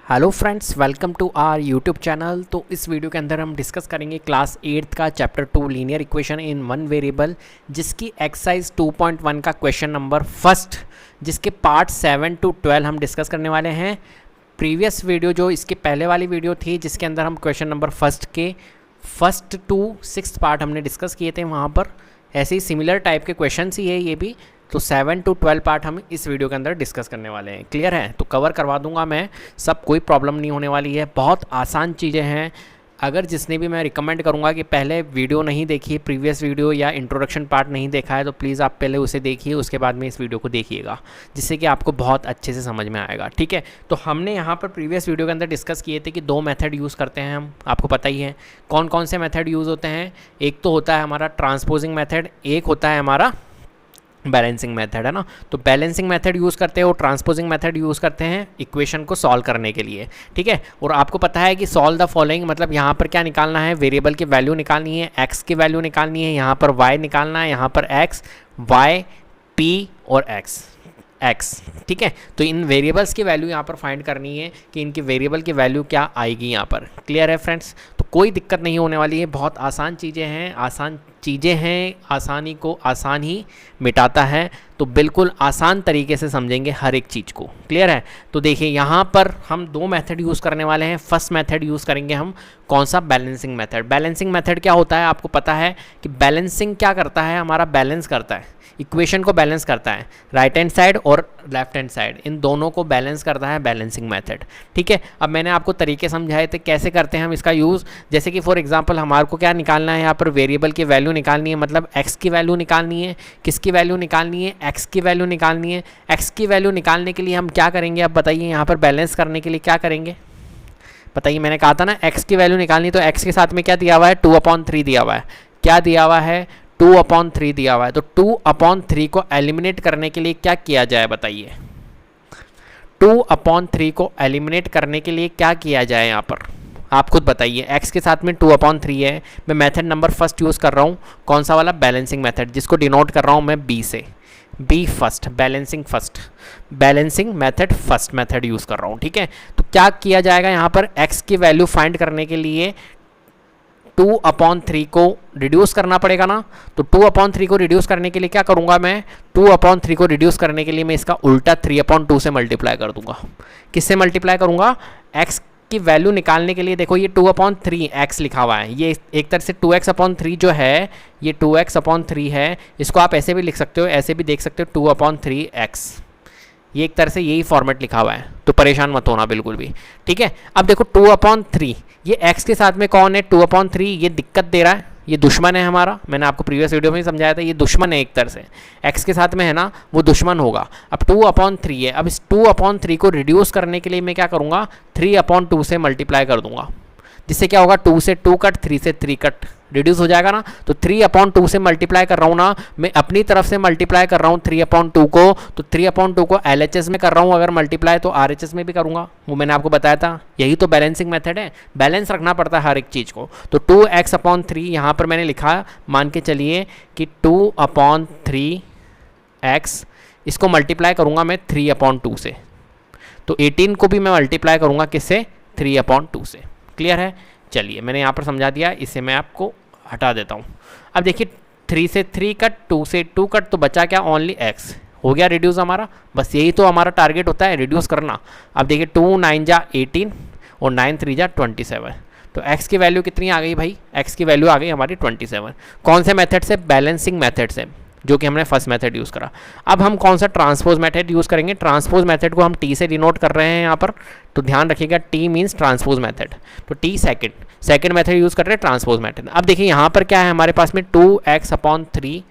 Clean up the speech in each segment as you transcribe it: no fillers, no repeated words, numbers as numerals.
Hello friends, welcome to our YouTube channel. तो इस video के अंदर हम डिस्कस करेंगे क्लास 8th का chapter 2 linear equation in one variable, जिसकी एक्सरसाइज 2.1 का क्वेश्चन नंबर फर्स्ट, जिसके पार्ट 7 to 12 हम डिस्कस करने वाले हैं। प्रीवियस वीडियो जो इसके पहले वाली वीडियो थी, जिसके अंदर हम क्वेश्चन नंबर फर्स्ट के फर्स्ट टू 6th पार्ट हमने डिस्कस किए थे, वहाँ पर ऐसे ही सिमिलर टाइप के क्वेश्चन ही है ये भी। तो 7 to 12 पार्ट हम इस वीडियो के अंदर डिस्कस करने वाले हैं। क्लियर है? तो कवर करवा दूंगा मैं सब, कोई प्रॉब्लम नहीं होने वाली है। बहुत आसान चीज़ें हैं। अगर जिसने भी, मैं रिकमेंड करूंगा कि पहले वीडियो नहीं देखिए, प्रीवियस वीडियो या इंट्रोडक्शन पार्ट नहीं देखा है तो प्लीज़ आप पहले उसे देखिए, उसके बाद में इस वीडियो को देखिएगा, जिससे कि आपको बहुत अच्छे से समझ में आएगा। ठीक है? तो हमने यहाँ पर प्रीवियस वीडियो के अंदर डिस्कस किए थे कि दो मेथड यूज़ करते हैं हम, आपको पता ही है कौन कौन से मेथड यूज़ होते हैं। एक तो होता है हमारा ट्रांसपोजिंग मेथड, एक होता है हमारा बैलेंसिंग मेथड, है ना। तो बैलेंसिंग मेथड यूज़ करते हैं और ट्रांसपोजिंग मेथड यूज़ करते हैं इक्वेशन को सॉल्व करने के लिए। ठीक है? और आपको पता है कि सॉल्व द फॉलोइंग मतलब यहाँ पर क्या निकालना है, वेरिएबल की वैल्यू निकालनी है, एक्स की वैल्यू निकालनी है, यहाँ पर वाई निकालना है, यहाँ पर एक्स, वाई, पी और एक्स। ठीक है? तो इन वेरिएबल्स की वैल्यू यहाँ पर फाइंड करनी है कि इनकी वेरिएबल की वैल्यू क्या आएगी यहाँ पर। क्लियर है फ्रेंड्स? तो कोई दिक्कत नहीं होने वाली है, बहुत आसान चीज़ें हैं, आसानी को आसान ही मिटाता है। तो बिल्कुल आसान तरीके से समझेंगे हर एक चीज़ को। क्लियर है? तो देखिए यहाँ पर हम दो मेथड यूज़ करने वाले हैं। फर्स्ट मेथड यूज़ करेंगे हम, कौन सा? Balancing method. बैलेंसिंग मेथड क्या होता है, आपको पता है कि बैलेंसिंग क्या करता है, हमारा बैलेंस करता है, इक्वेशन को बैलेंस करता है, राइट हैंड साइड और लेफ्ट हैंड साइड, इन दोनों को बैलेंस करता है बैलेंसिंग मेथड। ठीक है? अब मैंने आपको तरीके समझाए थे कैसे करते हैं हम इसका यूज़। जैसे कि फॉर एग्जांपल हमारे को क्या निकालना है, यहाँ पर वेरिएबल की वैल्यू निकालनी है, मतलब एक्स की वैल्यू निकालनी है। किसकी वैल्यू निकालनी है? एक्स की वैल्यू निकालनी है। एक्स की वैल्यू निकालने के लिए हम क्या करेंगे, अब बताइए। यहाँ पर बैलेंस करने के लिए क्या करेंगे बताइए। मैंने कहा था ना एक्स की वैल्यू निकालनी, तो एक्स के साथ में क्या दिया हुआ है, 2/3 दिया हुआ है। क्या दिया हुआ है? 2/3 दिया हुआ है। तो 2/3 को एलिमिनेट करने के लिए क्या किया जाए बताइए। 2/3 को एलिमिनेट करने के लिए क्या किया जाए यहाँ पर, आप खुद बताइए। x के साथ में 2/3 है। मैं मेथड नंबर फर्स्ट यूज़ कर रहा हूँ, कौन सा वाला? बैलेंसिंग मेथड, जिसको डिनोट कर रहा हूँ मैं b से। B first, balancing method first method use कर रहा हूँ। ठीक है? तो क्या किया जाएगा यहाँ पर, x की वैल्यू फाइंड करने के लिए 2/3 को रिड्यूस करना पड़ेगा ना। तो 2/3 को रिड्यूस करने के लिए क्या करूंगा मैं, 2/3 को रिड्यूस करने के लिए मैं इसका उल्टा 3/2 से मल्टीप्लाई कर दूंगा। किससे मल्टीप्लाई करूंगा? x की वैल्यू निकालने के लिए। देखो ये 2/3 x लिखा हुआ है, ये एक तरह से 2x/3 जो है, ये 2x/3 है। इसको आप ऐसे भी लिख सकते हो, ऐसे भी देख सकते हो, 2/3x। ये एक तरह से यही फॉर्मेट लिखा हुआ है, तो परेशान मत होना बिल्कुल भी। ठीक है? अब देखो 2/3, ये x के साथ में कौन है? 2/3 ये दिक्कत दे रहा है, ये दुश्मन है हमारा। मैंने आपको प्रीवियस वीडियो में ही समझाया था, ये दुश्मन है एक तरह से, x के साथ में है ना, वो दुश्मन होगा। अब 2/3 है। अब इस 2/3 को रिड्यूस करने के लिए मैं क्या करूँगा, 3/2 से मल्टीप्लाई कर दूंगा, जिससे क्या होगा, 2 से 2 कट, 3 से 3 कट, रिड्यूस हो जाएगा ना। तो 3/2 से मल्टीप्लाई कर रहा हूँ ना, मैं अपनी तरफ से मल्टीप्लाई कर रहा हूँ 3/2 को। तो 3/2 को LHS में कर रहा हूँ, अगर मल्टीप्लाई तो RHS में भी करूँगा, वो मैंने आपको बताया था। यही तो बैलेंसिंग मेथड है, बैलेंस रखना पड़ता है हर एक चीज़ को। तो 2x/3 यहाँ पर मैंने लिखा, मान के चलिए कि 2/3x, इसको मल्टीप्लाई करूँगा मैं 3/2 से। तो 18 को भी मैं मल्टीप्लाई करूँगा किससे? 3/2 से। क्लियर है? चलिए मैंने यहाँ पर समझा दिया, इसे मैं आपको हटा देता हूँ। अब देखिए 3 से 3 कट, 2 से 2 कट, तो बचा क्या? Only x। हो गया रिड्यूस हमारा। बस यही तो हमारा टारगेट होता है, रिड्यूस करना। अब देखिए 2 9 जा 18 और 9 3 जा 27। तो x की वैल्यू कितनी आ गई भाई? x की वैल्यू आ गई हमारी 27। कौन से मेथड से? बैलेंसिंग मेथड से, जो कि हमने फर्स्ट मेथड यूज़ करा। अब हम कौन सा ट्रांसपोज मेथड यूज़ करेंगे? ट्रांसपोज मेथड को हम t से डिनोट कर रहे हैं यहाँ पर, तो ध्यान रखिएगा t मीन्स ट्रांसपोज मेथड। तो t सेकंड मेथड यूज़ कर रहे हैं, ट्रांसपोज मेथड। अब देखिए यहाँ पर क्या है हमारे पास में, 2x/3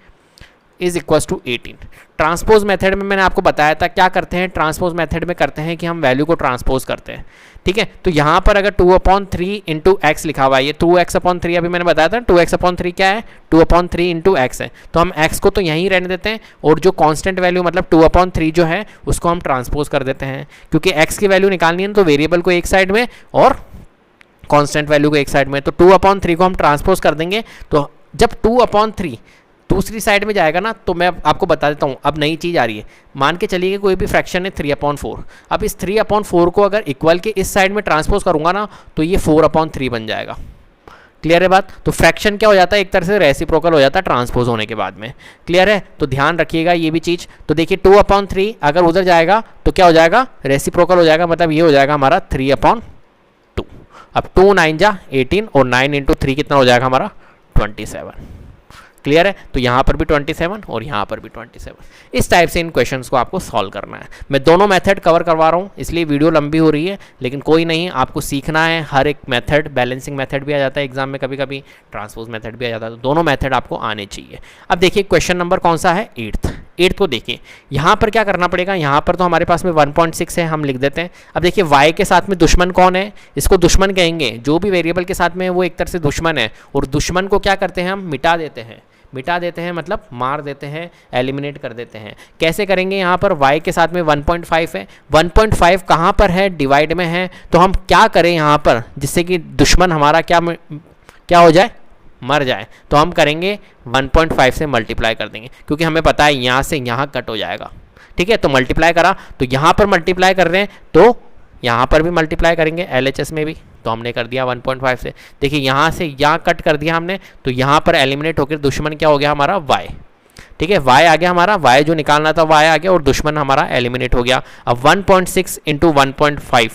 is equals to 18। Transpose method में मैंने आपको बताया था क्या करते हैं, ट्रांसपोज मेथड में करते हैं कि हम वैल्यू को ट्रांसपोज करते हैं। ठीक है? तो यहाँ पर अगर 2/3 इंटू एक्स लिखा हुआ है, ये 2x/3 अभी मैंने बताया था, 2x/3 क्या है, 2/3 इंटू एक्स है। तो हम x को तो यहीं रहने देते हैं, और जो कांस्टेंट वैल्यू मतलब 2/3 जो है उसको हम ट्रांसपोज कर देते हैं, क्योंकि x की वैल्यू निकालनी है तो वेरिएबल को एक साइड में और कांस्टेंट वैल्यू को एक साइड में। तो 2/3 को हम ट्रांसपोज कर देंगे। तो जब 2/3 दूसरी साइड में जाएगा ना, तो मैं आपको बता देता हूँ, अब नई चीज़ आ रही है। मान के चलिए कि कोई भी फ्रैक्शन है 3/4, अब इस 3/4 को अगर इक्वल के इस साइड में ट्रांसपोज करूँगा ना, तो ये 4/3 बन जाएगा। क्लियर है बात? तो फ्रैक्शन क्या हो जाता है, एक तरह से रेसिप्रोकल हो जाता है ट्रांसपोज होने के बाद में। क्लियर है? तो ध्यान रखिएगा ये भी चीज़। तो देखिए 2/3 अगर उधर जाएगा तो क्या हो जाएगा, रेसिप्रोकल हो जाएगा, मतलब ये हो जाएगा हमारा 3/2। अब 2 9 जा 18 और 9 × 3 कितना हो जाएगा हमारा 27। क्लियर है? तो यहाँ पर भी 27 और यहाँ पर भी 27। इस टाइप से इन क्वेश्चंस को आपको सॉल्व करना है। मैं दोनों मेथड कवर करवा रहा हूँ, इसलिए वीडियो लंबी हो रही है, लेकिन कोई नहीं, आपको सीखना है हर एक मेथड। बैलेंसिंग मेथड भी आ जाता है एग्जाम में कभी कभी, ट्रांसपोज मेथड भी आ जाता है, तो दोनों मेथड आपको आने चाहिए। अब देखिए क्वेश्चन नंबर कौन सा है, 8th को देखिए। यहाँ पर क्या करना पड़ेगा, यहाँ पर तो हमारे पास में 1.6 है, हम लिख देते हैं। अब देखिए y के साथ में दुश्मन कौन है, इसको दुश्मन कहेंगे। जो भी वेरिएबल के साथ में वो एक तरह से दुश्मन है, और दुश्मन को क्या करते हैं हम, मिटा देते हैं, मतलब मार देते हैं, एलिमिनेट कर देते हैं। कैसे करेंगे, यहाँ पर y के साथ में 1.5 है, 1.5 कहाँ पर है, डिवाइड में है, तो हम क्या करें यहाँ पर, जिससे कि दुश्मन हमारा क्या हो जाए, मर जाए, तो हम करेंगे 1.5 से मल्टीप्लाई कर देंगे, क्योंकि हमें पता है यहाँ से यहाँ कट हो जाएगा। ठीक है, तो मल्टीप्लाई करा, तो यहाँ पर मल्टीप्लाई कर रहे हैं, तो यहाँ पर भी मल्टीप्लाई करेंगे LHS में भी, तो हमने कर दिया 1.5 से। देखिए यहाँ से यहाँ कट कर दिया हमने, तो यहाँ पर एलिमिनेट होकर दुश्मन क्या हो गया हमारा, y। ठीक है, y आ गया हमारा, y जो निकालना था y आ गया, और दुश्मन हमारा एलिमिनेट हो गया। अब 1.6 × 1.5,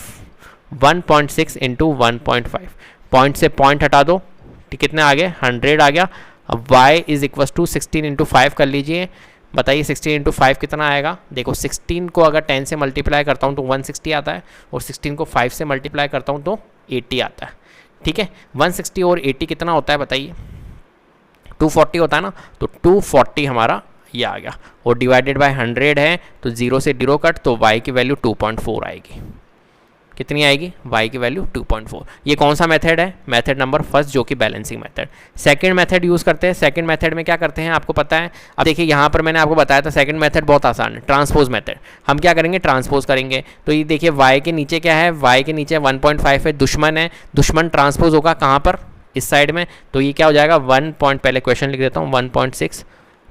1.6 × 1.5, पॉइंट से पॉइंट हटा दो, कितने आ गए, 100 आ गया। अब y = 16 × 5 कर लीजिए, बताइए 16 × 5 कितना आएगा। देखो 16 को अगर 10 से मल्टीप्लाई करता हूँ तो 160 आता है, और 16 को 5 से मल्टीप्लाई करता हूँ तो 80 आता है। ठीक है, 160 और 80 कितना होता है बताइए, 240 होता है ना, तो 240 हमारा ये आ गया, और डिवाइडेड बाय 100 है, तो 0 से 0 कट, तो y की वैल्यू 2.4 आएगी। कितनी आएगी, y की वैल्यू 2.4। ये कौन सा मेथड है, मेथड नंबर फर्स्ट, जो कि balancing method. Second method use करते हैं। सेकंड मेथड में क्या करते हैं आपको पता है। अब देखिए यहाँ पर मैंने आपको बताया था सेकंड मेथड बहुत आसान है, ट्रांसपोज मेथड। हम क्या करेंगे, ट्रांसपोज करेंगे। तो ये देखिए y के नीचे क्या है, y के नीचे 1.5 है, दुश्मन है, दुश्मन ट्रांसपोज होगा कहाँ पर, इस साइड में, तो ये क्या हो जाएगा, पहले क्वेश्चन लिख देता हूँ, 1.6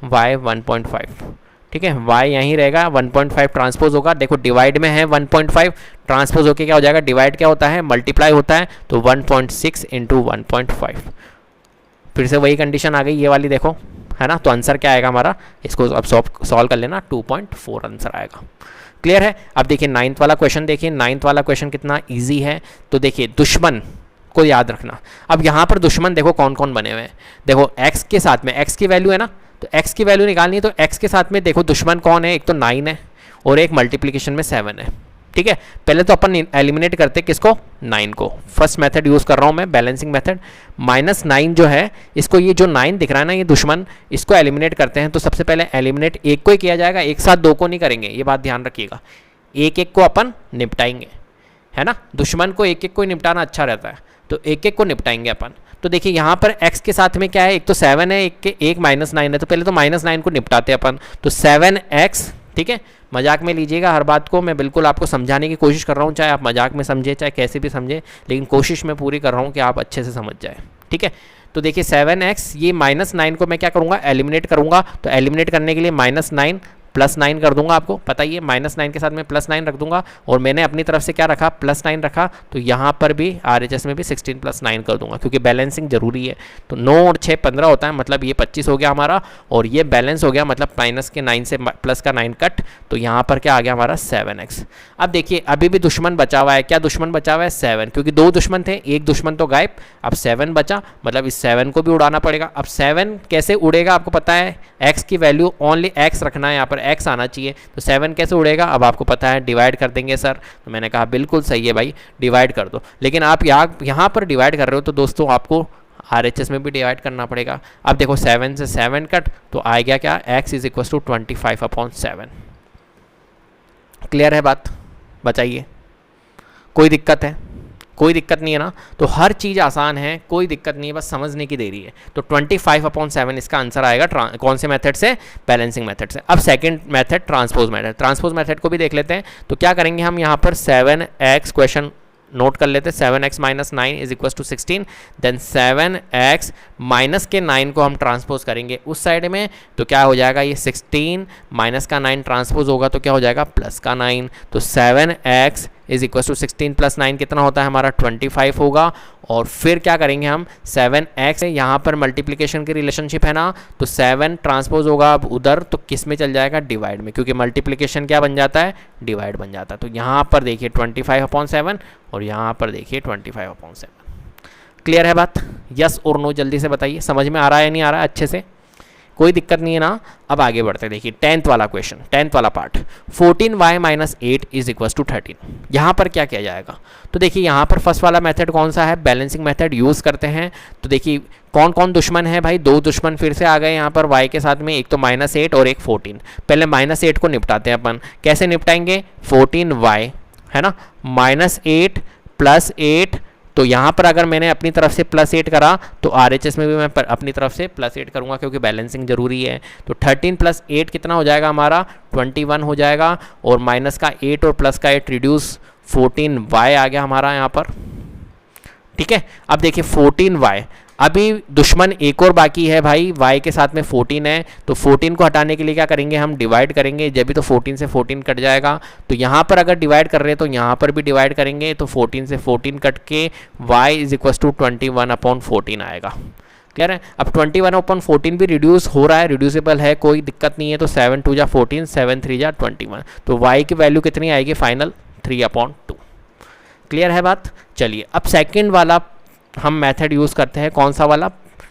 y 1.5। ठीक है, y यहीं रहेगा, 1.5 ट्रांसपोज होगा। देखो डिवाइड में है 1.5, ट्रांसपोज होके क्या हो जाएगा, डिवाइड क्या होता है, मल्टीप्लाई होता है, तो 1.6 × 1.5। फिर से वही कंडीशन आ गई ये वाली, देखो है ना। तो आंसर क्या आएगा हमारा, इसको अब सॉल्व कर लेना, 2.4 आंसर आएगा। क्लियर है? अब देखिए 9th वाला क्वेश्चन देखिए, 9th वाला क्वेश्चन कितना ईजी है। तो देखिए दुश्मन को याद रखना। अब यहाँ पर दुश्मन देखो कौन कौन बने हुए हैं। देखो x के साथ में, x की वैल्यू है ना, तो x की वैल्यू निकालनी है, तो x के साथ में देखो दुश्मन कौन है, एक तो 9 है और एक मल्टीप्लिकेशन में 7 है। ठीक है, पहले तो अपन एलिमिनेट करते किसको, 9 को। फर्स्ट मेथड यूज़ कर रहा हूँ मैं, बैलेंसिंग मेथड। -9 जो है, इसको ये जो 9 दिख रहा है ना, ये दुश्मन, इसको एलिमिनेट करते हैं। तो सबसे पहले एलिमिनेट एक को ही किया जाएगा, एक साथ दो को नहीं करेंगे, ये बात ध्यान रखिएगा। एक एक को अपन निपटाएंगे, है ना। दुश्मन को एक एक को ही निपटाना अच्छा रहता है, तो एक एक को निपटाएंगे अपन। तो देखिए यहाँ पर x के साथ में क्या है, एक तो 7 है, एक -9 है, तो पहले तो -9 को निपटाते हैं अपन। तो 7x, ठीक है, मजाक में लीजिएगा हर बात को, मैं बिल्कुल आपको समझाने की कोशिश कर रहा हूँ, चाहे आप मजाक में समझे चाहे कैसे भी समझे, लेकिन कोशिश मैं पूरी कर रहा हूँ कि आप अच्छे से समझ जाए। ठीक है, तो देखिए 7x, ये -9 को मैं क्या करूँगा, एलिमिनेट करूँगा। तो एलिमिनेट करने के लिए -9 +9 कर दूंगा, आपको पता ही है, -9 के साथ में +9 रख दूंगा, और मैंने अपनी तरफ से क्या रखा, +9 रखा। तो यहाँ पर भी RHS में भी 16 + 9 कर दूंगा, क्योंकि बैलेंसिंग जरूरी है। तो 9 और 6 15 होता है, मतलब ये 25 हो गया हमारा, और ये बैलेंस हो गया, मतलब माइनस के 9 से प्लस का 9 कट, तो यहाँ पर क्या आ गया हमारा 7x। अब देखिए अभी भी दुश्मन बचा हुआ है, क्या दुश्मन बचा हुआ है, 7, क्योंकि 2 दुश्मन थे, एक दुश्मन तो गायब, अब 7 बचा, मतलब इस 7 को भी उड़ाना पड़ेगा। अब 7 कैसे उड़ेगा आपको पता है, x की वैल्यू ओनली x रखना है, यहाँ पर x आना चाहिए, तो 7 कैसे उड़ेगा, अब आपको पता है डिवाइड कर देंगे सर। तो मैंने कहा बिल्कुल सही है भाई, डिवाइड कर दो। लेकिन आप यहाँ पर डिवाइड कर रहे हो, तो दोस्तों आपको RHS में भी डिवाइड करना पड़ेगा। अब देखो 7 से 7 कट, तो आ गया क्या, x = 25/7। क्लियर है बात, बताइए कोई दिक्कत है, कोई दिक्कत नहीं है ना। तो हर चीज़ आसान है, कोई दिक्कत नहीं है, बस समझने की देरी है। तो 25/7 इसका आंसर आएगा, कौन से मेथड से, बैलेंसिंग मेथड से। अब second method transpose method, transpose method को भी देख लेते हैं। तो क्या करेंगे हम यहाँ पर 7x क्वेश्चन नोट कर लेते हैं 7x minus 9 is equal to 16, then 7x minus के 9 को हम ट्रांसपोज करेंगे उस साइड में, तो क्या हो जाएगा ये 16 माइनस का 9 ट्रांसपोज होगा तो क्या हो जाएगा प्लस का 9, तो 7x is equal to 16 plus 9 कितना होता है हमारा 25 होगा। और फिर क्या करेंगे हम 7x, यहाँ पर मल्टीप्लिकेशन की रिलेशनशिप है ना, तो 7 ट्रांसपोज होगा अब उधर, तो किस में चल जाएगा डिवाइड में, क्योंकि मल्टीप्लिकेशन क्या बन जाता है डिवाइड बन जाता है। तो यहाँ पर देखिए 25/7 और यहाँ पर देखिए 25/7। क्लियर है बात, यस और नो जल्दी से बताइए, समझ में आ रहा है या नहीं आ रहा है अच्छे से, कोई दिक्कत नहीं है ना। अब आगे बढ़ते हैं, देखिए 10th वाला क्वेश्चन, 10th वाला part, 14y minus 8 is equal to 13। यहाँ पर क्या किया जाएगा, तो देखिए यहाँ पर फर्स्ट वाला मेथड कौन सा है, बैलेंसिंग मेथड यूज़ करते हैं। तो देखिए कौन कौन दुश्मन है भाई, दो दुश्मन फिर से आ गए यहाँ पर y के साथ में, एक तो -8 और एक 14। पहले -8 को निपटाते हैं अपन, कैसे निपटाएंगे, 14y है ना -8 + 8, तो यहाँ पर अगर मैंने अपनी तरफ से +8 करा तो RHS में भी मैं अपनी तरफ से +8 करूँगा क्योंकि बैलेंसिंग जरूरी है। तो 13 + 8 कितना हो जाएगा हमारा 21 हो जाएगा, और माइनस का 8 और प्लस का 8 रिड्यूस 14y आ गया हमारा यहाँ पर। ठीक है, अब देखिए 14y, अभी दुश्मन एक और बाकी है भाई, y के साथ में 14 है, तो 14 को हटाने के लिए क्या करेंगे हम डिवाइड करेंगे, जब भी तो 14 से 14 कट जाएगा। तो यहाँ पर अगर डिवाइड कर रहे हैं तो यहाँ पर भी डिवाइड करेंगे, तो 14 से 14 कट के y इज इक्वल टू 21/14 आएगा। क्लियर है, अब 21/14 भी रिड्यूस हो रहा है, रिड्यूसेबल है, कोई दिक्कत नहीं है। तो 7 2 जा 14, 7 3 जा 21, तो y की वैल्यू कितनी आएगी फाइनल 3/2। क्लियर है बात, चलिए अब सेकंड वाला हम मेथड यूज़ करते हैं, कौन सा वाला,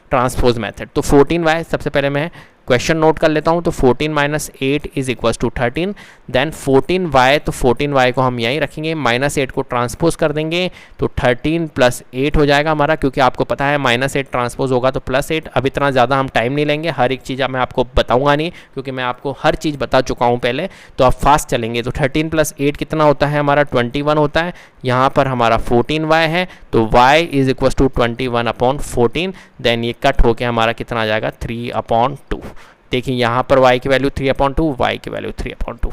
ट्रांसपोज मेथड। तो 14y सबसे पहले मैं क्वेश्चन नोट कर लेता हूँ, तो 14 - 8 is equal to 13, then 14y, तो 14y को हम यहीं रखेंगे, -8 को ट्रांसपोज कर देंगे, तो 13 + 8 हो जाएगा हमारा, क्योंकि आपको पता है -8 ट्रांसपोज होगा तो +8। अब इतना ज़्यादा हम टाइम नहीं लेंगे, हर एक चीज़ मैं आपको बताऊंगा नहीं, क्योंकि मैं आपको हर चीज़ बता चुका हूँ पहले, तो आप फास्ट चलेंगे। तो 13 + 8 कितना होता है हमारा 21 होता है, यहाँ पर हमारा 14y है, तो y is equal to 21/14, then ये कट होके हमारा कितना आ जाएगा 3/2। देखिए यहाँ पर y की वैल्यू 3/2, y की वैल्यू 3/2।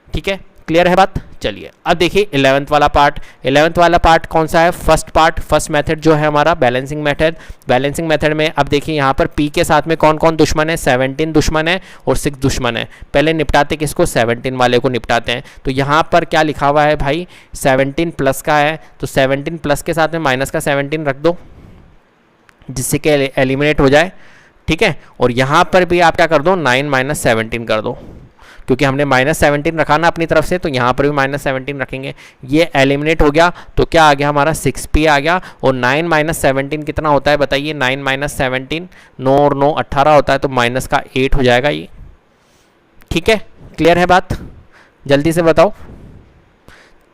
ठीक है, क्लियर है बात, चलिए अब देखिए 11th वाला पार्ट। 11th वाला पार्ट कौन सा है, फर्स्ट पार्ट, फर्स्ट मेथड जो है हमारा बैलेंसिंग मेथड। बैलेंसिंग मेथड में अब देखिए यहाँ पर p के साथ में कौन कौन दुश्मन है, 17 दुश्मन है और 6 दुश्मन है। पहले निपटाते किसको, 17 वाले को निपटाते हैं। तो यहाँ पर क्या लिखा हुआ है भाई, 17 प्लस का है, तो 17 प्लस के साथ में माइनस का 17 रख दो, जिससे कि एलिमिनेट हो जाए। ठीक है, और यहाँ पर भी आप क्या कर दो, 9 - 17 कर दो, क्योंकि हमने -17 रखा ना अपनी तरफ से, तो यहाँ पर भी -17 रखेंगे, ये एलिमिनेट हो गया। तो क्या आ गया हमारा 6p आ गया, और 9 - 17 कितना होता है बताइए, 9 - 17 9 और 9 18 होता है, तो -8 हो जाएगा ये। ठीक है, क्लियर है बात, जल्दी से बताओ।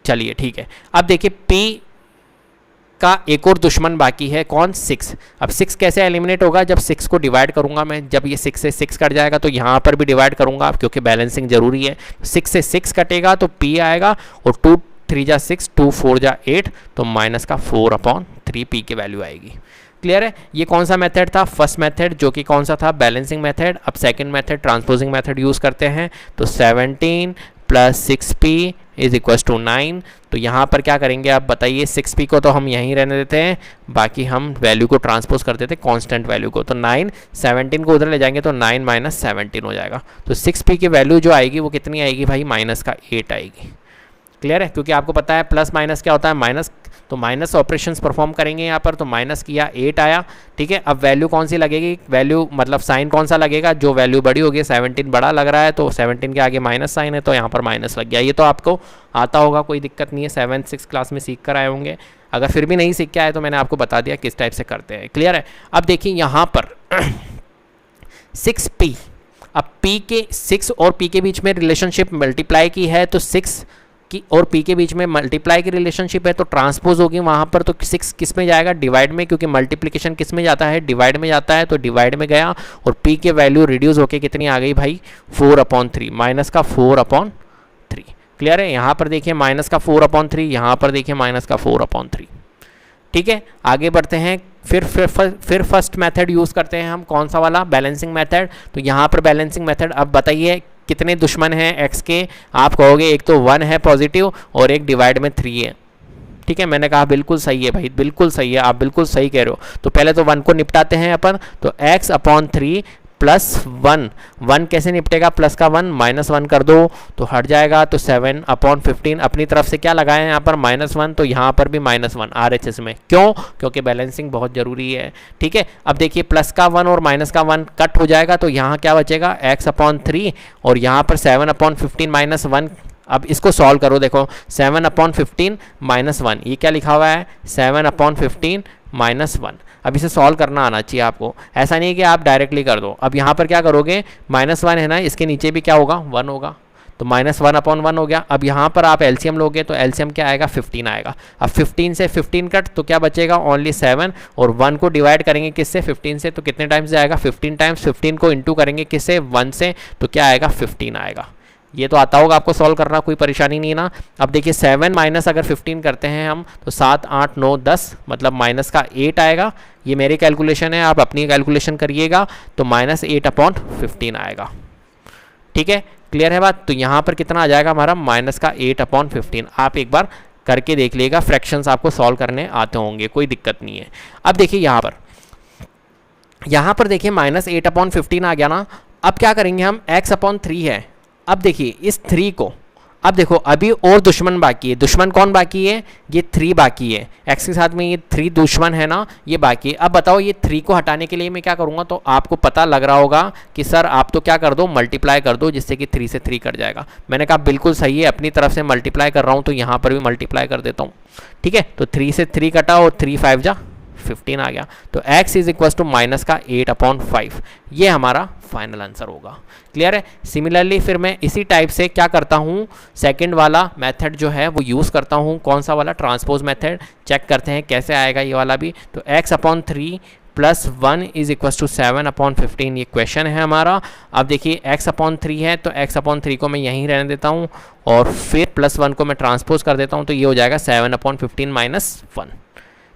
चलिए ठीक है, अब देखिए p का एक और दुश्मन बाकी है, कौन, 6। अब 6 कैसे एलिमिनेट होगा, जब 6 को डिवाइड करूंगा मैं, जब ये 6 से 6 कट जाएगा तो यहाँ पर भी डिवाइड करूंगा, क्योंकि बैलेंसिंग जरूरी है। 6 से 6 कटेगा तो p आएगा, और 2 3 जा 6, 2 4 जा 8, तो -4/3 p की वैल्यू आएगी। क्लियर है, ये कौन सा मेथड था, फर्स्ट मेथड, जो कि कौन सा था, बैलेंसिंग मेथड। अब second method transposing method use करते हैं, तो 17 + 6p इज इक्वल टू 9। तो यहाँ पर क्या करेंगे आप बताइए, 6p को तो हम यहीं रहने देते हैं, बाकी हम वैल्यू को ट्रांसपोज कर देते हैं कांस्टेंट वैल्यू को। तो 9 17 को उधर ले जाएंगे तो 9 - 17 हो जाएगा। तो 6p की वैल्यू जो आएगी वो कितनी आएगी भाई, -8 आएगी। क्लियर है, क्योंकि आपको पता है प्लस माइनस क्या होता है, माइनस, तो माइनस ऑपरेशंस परफॉर्म करेंगे यहाँ पर, तो माइनस किया 8 आया। ठीक है, अब वैल्यू कौन सी लगेगी, वैल्यू मतलब साइन कौन सा लगेगा, जो वैल्यू बड़ी होगी, 17 बड़ा लग रहा है तो 17 के आगे माइनस साइन है, तो यहाँ पर माइनस लग गया। ये तो आपको आता होगा, कोई दिक्कत नहीं है, 7th 6th क्लास में सीख कर आए होंगे। अगर फिर भी नहीं सीख के आए तो मैंने आपको बता दिया किस टाइप से करते हैं। क्लियर है, अब देखिए यहाँ पर 6p, अब p के 6 और p के बीच में रिलेशनशिप मल्टीप्लाई की है, तो 6 की और p के बीच में मल्टीप्लाई की रिलेशनशिप है, तो ट्रांसपोज होगी वहाँ पर। तो 6 किस में जाएगा, डिवाइड में, क्योंकि मल्टीप्लिकेशन किस में जाता है, डिवाइड में जाता है, तो डिवाइड में गया, और p के वैल्यू रिड्यूस होके कितनी आ गई भाई, 4/3, -4/3। क्लियर है, यहाँ पर देखिए -4/3, यहाँ पर देखिए -4/3। ठीक है, आगे बढ़ते हैं, फिर फर्स्ट मेथड यूज़ करते हैं हम, कौन सा वाला, बैलेंसिंग मेथड। तो यहाँ पर बैलेंसिंग मेथड, अब बताइए कितने दुश्मन हैं x के, आप कहोगे एक तो 1 है पॉजिटिव और एक डिवाइड में 3 है। ठीक है, मैंने कहा बिल्कुल सही है भाई, बिल्कुल सही है, आप बिल्कुल सही कह रहे हो। तो पहले तो 1 को निपटाते हैं अपन, तो x अपॉन 3 प्लस 1, 1 कैसे निपटेगा, प्लस का 1 माइनस 1 कर दो तो हट जाएगा, तो 7 अपॉन 15, अपनी तरफ से क्या लगाए हैं यहाँ पर -1, तो यहाँ पर भी -1 RHS में, क्यों, क्योंकि बैलेंसिंग बहुत ज़रूरी है। ठीक है, अब देखिए प्लस का 1 और माइनस का 1 कट हो जाएगा, तो यहाँ क्या बचेगा x अपॉन 3 और यहाँ पर 7 अपॉन 15 माइनस 1। अब इसको सॉल्व करो, देखो 7 अपॉन 15 माइनस 1, ये क्या लिखा हुआ है 7 अपॉन 15 माइनस 1। अब इसे सॉल्व करना आना चाहिए आपको, ऐसा नहीं है कि आप डायरेक्टली कर दो। अब यहाँ पर क्या करोगे, -1 है ना, इसके नीचे भी क्या होगा 1 होगा, तो -1 अपॉन 1 हो गया। अब यहाँ पर आप एलसीएम लोगे तो एलसीएम क्या आएगा 15 आएगा। अब 15 से 15 कट तो क्या बचेगा ओनली 7, और 1 को डिवाइड करेंगे किससे 15 से, तो कितने टाइम्स से आएगा 15 टाइम्स, 15 को इंटू करेंगे किससे 1 से, तो क्या आएगा 15 आएगा। ये तो आता होगा आपको सॉल्व करना, कोई परेशानी नहीं ना। अब देखिए 7 माइनस अगर 15 करते हैं हम तो 7 8 9 10 मतलब माइनस का 8 आएगा। ये मेरी कैलकुलेशन है, आप अपनी कैलकुलेशन करिएगा, तो -8 अपॉन 15 आएगा। ठीक है, क्लियर है बात। तो यहाँ पर कितना आ जाएगा हमारा -8 अपॉन 15। आप एक बार करके देख लीजिएगा, फ्रैक्शंस आपको सॉल्व करने आते होंगे, कोई दिक्कत नहीं है। अब देखिए यहाँ पर देखिए -8 अपॉन 15 आ गया ना। अब क्या करेंगे हम, x अपॉन 3 है। अब देखिए इस 3 को, अब देखो अभी और दुश्मन बाकी है। दुश्मन कौन बाकी है, ये 3 बाकी है, x के साथ में ये 3 दुश्मन है ना, ये बाकी है। अब बताओ ये 3 को हटाने के लिए मैं क्या करूँगा, तो आपको पता लग रहा होगा कि सर आप तो क्या कर दो मल्टीप्लाई कर दो, जिससे कि 3 से 3 कट जाएगा। मैंने कहा बिल्कुल सही है, अपनी तरफ से मल्टीप्लाई कर रहा हूँ, तो यहाँ पर भी मल्टीप्लाई कर देता हूँ। ठीक है, तो 3 से 3 कटा और 3 5 जा 15 आ गया, तो x is equal to minus का 8 अपॉन 5, ये हमारा फाइनल आंसर होगा। क्लियर है। सिमिलरली फिर मैं इसी टाइप से क्या करता हूँ, सेकंड वाला मेथड जो है वो यूज़ करता हूँ, कौन सा वाला, ट्रांसपोज मेथड। चेक करते हैं कैसे आएगा ये वाला भी। तो x upon 3 plus 1 is equal to 7 upon 15, ये क्वेश्चन है हमारा। अब देखिए x अपॉन 3 है, तो x अपॉन 3 को मैं यहीं रहने देता हूँ और फिर प्लस 1 को मैं ट्रांसपोज कर देता हूँ, तो ये हो जाएगा 7 अपॉन 15 माइनस 1।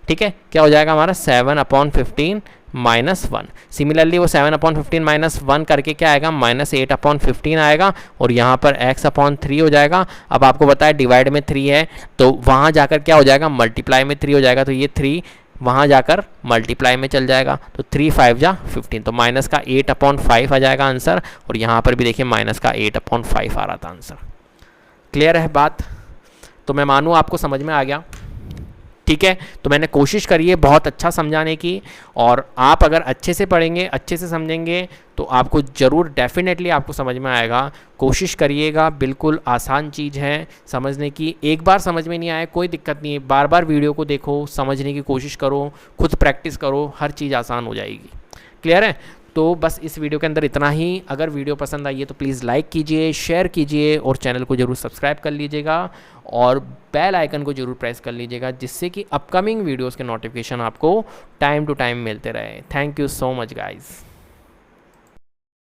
ठीक है, क्या हो जाएगा हमारा 7 अपॉन 15 माइनस 1। सिमिलरली वो 7 अपॉन 15 माइनस 1 करके क्या आएगा -8 अपॉन 15 आएगा, और यहाँ पर x अपॉन 3 हो जाएगा। अब आपको बताया डिवाइड में 3 है, तो वहाँ जाकर क्या हो जाएगा मल्टीप्लाई में 3 हो जाएगा, तो ये 3 वहाँ जाकर मल्टीप्लाई में चल जाएगा, तो 3 5 जा 15, तो माइनस का 8 अपॉन 5 आ जाएगा आंसर। और यहाँ पर भी देखिए माइनस का 8 अपॉन 5 आ रहा था आंसर। क्लियर है बात। तो मैं मानूँ आपको समझ में आ गया। ठीक है, तो मैंने कोशिश करी है बहुत अच्छा समझाने की, और आप अगर अच्छे से पढ़ेंगे, अच्छे से समझेंगे, तो आपको ज़रूर डेफिनेटली आपको समझ में आएगा। कोशिश करिएगा, बिल्कुल आसान चीज़ है समझने की। एक बार समझ में नहीं आए कोई दिक्कत नहीं है, बार बार वीडियो को देखो, समझने की कोशिश करो, खुद प्रैक्टिस करो, हर चीज़ आसान हो जाएगी। क्लियर है। तो बस इस वीडियो के अंदर इतना ही। अगर वीडियो पसंद आई है तो प्लीज़ लाइक कीजिए, शेयर कीजिए, और चैनल को ज़रूर सब्सक्राइब कर लीजिएगा, और बेल आइकन को ज़रूर प्रेस कर लीजिएगा, जिससे कि अपकमिंग वीडियोस के नोटिफिकेशन आपको टाइम टू टाइम मिलते रहे। Thank you so much guys.